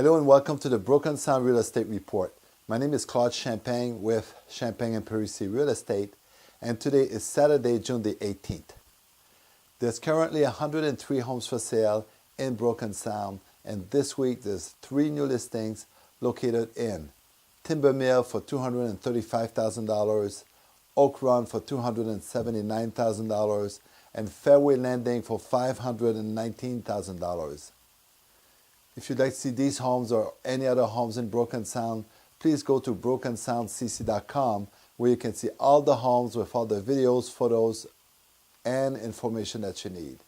Hello and welcome to the Broken Sound Real Estate Report. My name is Claude Champagne with Champagne and Parisi Real Estate, and today is Saturday, June the 18th. There's currently 103 homes for sale in Broken Sound, and this week there's 3 new listings located in Timber Mill for $235,000, Oak Run for $279,000, and Fairway Landing for $519,000. If you'd like to see these homes or any other homes in Broken Sound, please go to brokensoundcc.com where you can see all the homes with all the videos, photos, and information that you need.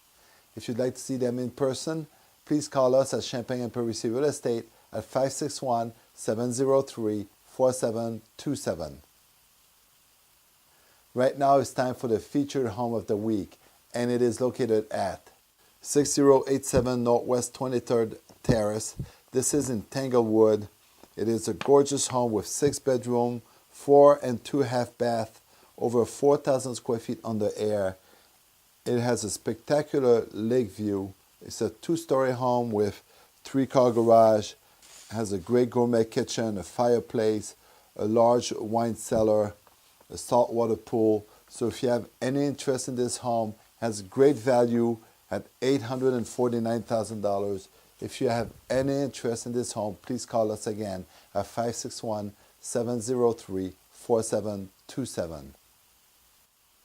If you'd like to see them in person, please call us at Champagne and Parisi Real Estate at 561-703-4727. Right now it's time for the featured home of the week, and it is located at 6087 Northwest 23rd Terrace. This is in Tanglewood. It is a gorgeous home with 6 bedroom, 4 and 2.5 bath, over 4,000 square feet on the air. It has a spectacular lake view. It's a 2-story home with 3-car garage. It has a great gourmet kitchen, a fireplace, a large wine cellar, a saltwater pool. So if you have any interest in this home, it has great value at $849,000. If you have any interest in this home, please call us again at 561-703-4727.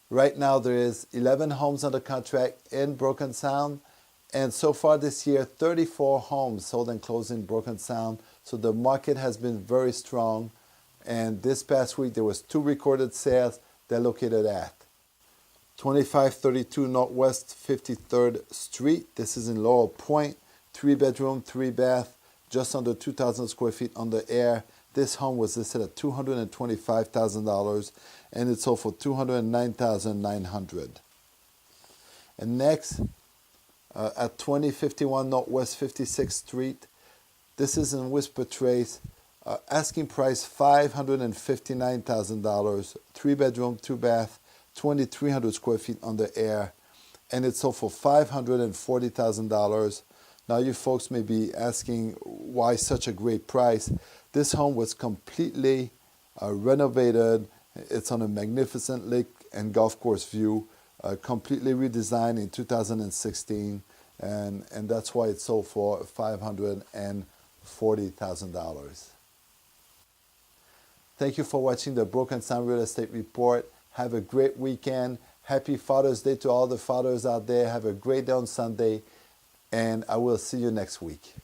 Right now there is 11 homes under contract in Broken Sound, and so far this year 34 homes sold and closed in Broken Sound. So the market has been very strong, and this past week there was 2 recorded sales. They're located at 2532 Northwest 53rd Street. This is in Laurel Point. 3 bedroom, 3 bath, just under 2,000 square feet on the air. This home was listed at $225,000, and it sold for $209,900. And next, at 2051 Northwest 56th Street. This is in Whisper Trace. Asking price $559,000. 3 bedroom, 2 bath, 2,300 square feet on the air, and it sold for $540,000. Now you folks may be asking why such a great price. This home was completely renovated. It's on a magnificent lake and golf course view, completely redesigned in 2016, and that's why it sold for $540,000. Thank you for watching the Broken Sound Real Estate Report. Have a great weekend. Happy Father's Day to all the fathers out there. Have a great day on Sunday, and I will see you next week.